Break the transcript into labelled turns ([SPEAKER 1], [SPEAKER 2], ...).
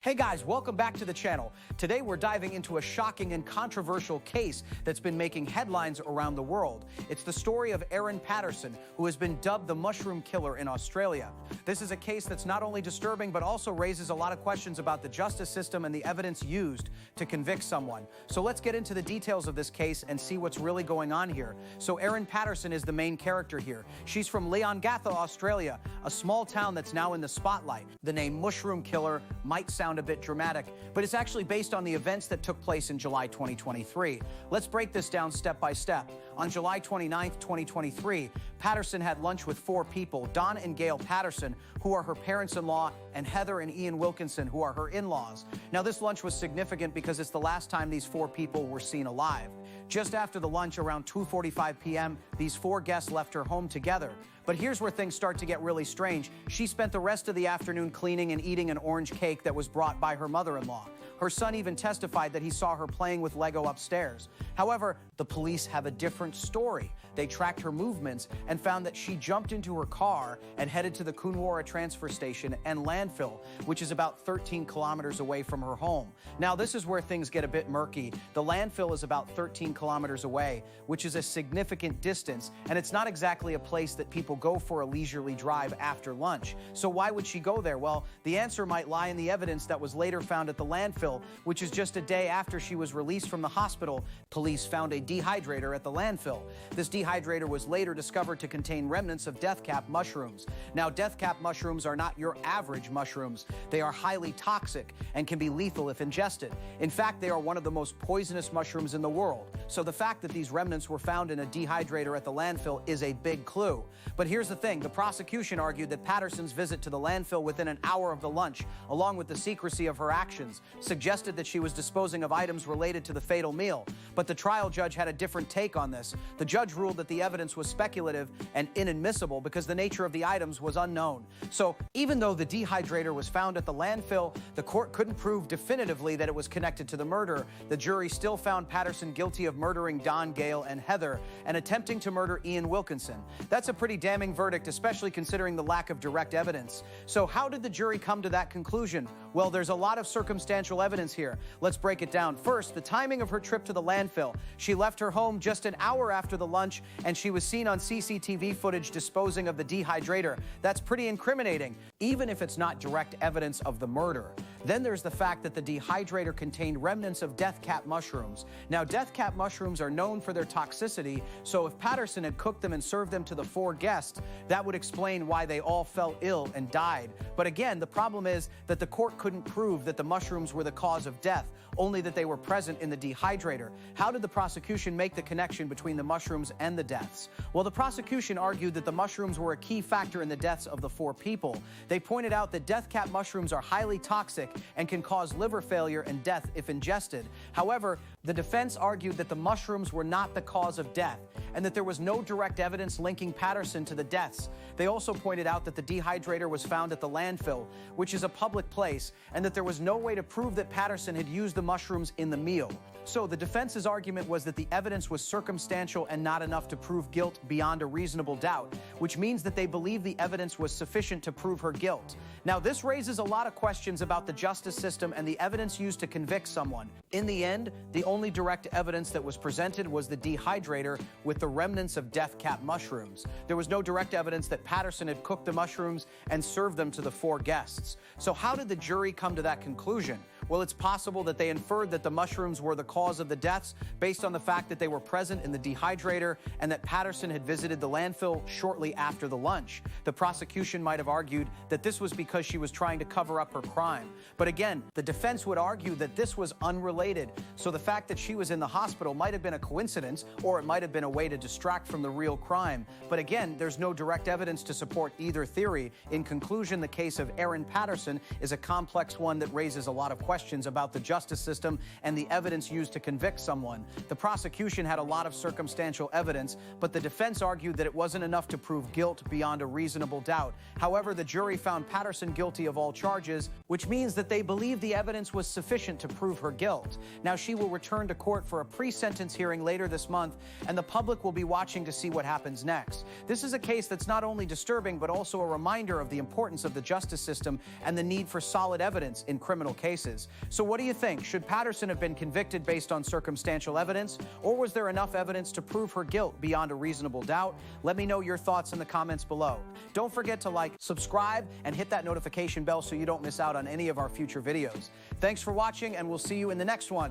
[SPEAKER 1] Hey guys, welcome back to the channel. Today we're diving into a shocking and controversial case that's been making headlines around the world. It's the story of Erin Patterson, who has been dubbed the mushroom killer in Australia. This is a case that's not only disturbing, but also raises a lot of questions about the justice system and the evidence used to convict someone. So let's get into the details of this case and see what's really going on here. So Erin Patterson is the main character here. She's from Leongatha, Australia, a small town that's now in the spotlight. The name mushroom killer might sound a bit dramatic, but it's actually based on the events that took place in July 2023. Let's break this down step by step. On July 29th, 2023, Patterson had lunch with four people: Don and Gail Patterson, who are her parents-in-law, and Heather and Ian Wilkinson, who are her in-laws. Now, this lunch was significant because it's the last time these four people were seen alive. Just after the lunch, around 2:45 p.m., these four guests left her home together. But here's where things start to get really strange. She spent the rest of the afternoon cleaning and eating an orange cake that was brought by her mother-in-law. Her son even testified that he saw her playing with Lego upstairs. However, the police have a different story. They tracked her movements and found that she jumped into her car and headed to the Coonawarra transfer station and Landfill, which is about 13 kilometers away from her home. Now, this is where things get a bit murky. The landfill is about 13 kilometers away, which is a significant distance, and it's not exactly a place that people go for a leisurely drive after lunch. So why would she go there? Well, the answer might lie in the evidence that was later found at the landfill, which is just a day after she was released from the hospital. Police found a dehydrator at the landfill. This dehydrator was later discovered to contain remnants of death cap mushrooms. Now, death cap mushrooms are not your average mushrooms. They are highly toxic and can be lethal if ingested. In fact, they are one of the most poisonous mushrooms in the world. So the fact that these remnants were found in a dehydrator at the landfill is a big clue. But here's the thing. The prosecution argued that Patterson's visit to the landfill within an hour of the lunch, along with the secrecy of her actions, suggested that she was disposing of items related to the fatal meal. But the trial judge had a different take on this. The judge ruled that the evidence was speculative and inadmissible because the nature of the items was unknown. So even though the dehydrator was found at the landfill, the court couldn't prove definitively that it was connected to the murder. The jury still found Patterson guilty of murdering Don, Gail, and Heather and attempting to murder Ian Wilkinson. That's a pretty damning verdict, especially considering the lack of direct evidence. So how did the jury come to that conclusion? Well, there's a lot of circumstantial evidence here. Let's break it down. First, the timing of her trip to the landfill. She left her home just an hour after the lunch, and she was seen on CCTV footage disposing of the dehydrator. That's pretty incriminating, even if it's not direct evidence of the murder. Then there's the fact that the dehydrator contained remnants of death cap mushrooms. Now, death cap mushrooms are known for their toxicity, so if Patterson had cooked them and served them to the four guests, that would explain why they all fell ill and died. But again, the problem is that the court couldn't prove that the mushrooms were the cause of death, only that they were present in the dehydrator. How did the prosecution make the connection between the mushrooms and the deaths? Well, the prosecution argued that the mushrooms were a key factor in the deaths of the four people. They pointed out that death cap mushrooms are highly toxic and can cause liver failure and death if ingested. However, the defense argued that the mushrooms were not the cause of death and that there was no direct evidence linking Patterson to the deaths. They also pointed out that the dehydrator was found at the landfill, which is a public place, and that there was no way to prove that Patterson had used the mushrooms in the meal. So the defense's argument was that the evidence was circumstantial and not enough to prove guilt beyond a reasonable doubt, which means that they believe the evidence was sufficient to prove her guilt. Now, this raises a lot of questions about the justice system and the evidence used to convict someone. In the end, the only direct evidence that was presented was the dehydrator with the remnants of death cap mushrooms. There was no direct evidence that Patterson had cooked the mushrooms and served them to the four guests. So how did the jury come to that conclusion? Well, it's possible that they inferred that the mushrooms were the cause of the deaths based on the fact that they were present in the dehydrator and that Patterson had visited the landfill shortly after the lunch. The prosecution might have argued that this was because she was trying to cover up her crime. But again, the defense would argue that this was unrelated. So the fact that she was in the hospital might have been a coincidence, or it might have been a way to distract from the real crime. But again, there's no direct evidence to support either theory. In conclusion, the case of Erin Patterson is a complex one that raises a lot of questions about the justice system and the evidence used to convict someone. The prosecution had a lot of circumstantial evidence, but the defense argued that it wasn't enough to prove guilt beyond a reasonable doubt. However, the jury found Patterson Patterson guilty of all charges, which means that they believe the evidence was sufficient to prove her guilt. Now, she will return to court for a pre-sentence hearing later this month, and the public will be watching to see what happens next. This is a case that's not only disturbing, but also a reminder of the importance of the justice system and the need for solid evidence in criminal cases. So what do you think? Should Patterson have been convicted based on circumstantial evidence, or was there enough evidence to prove her guilt beyond a reasonable doubt? Let me know your thoughts in the comments below. Don't forget to like, subscribe, and hit that notification bell so you don't miss out on any of our future videos. Thanks for watching, and we'll see you in the next one.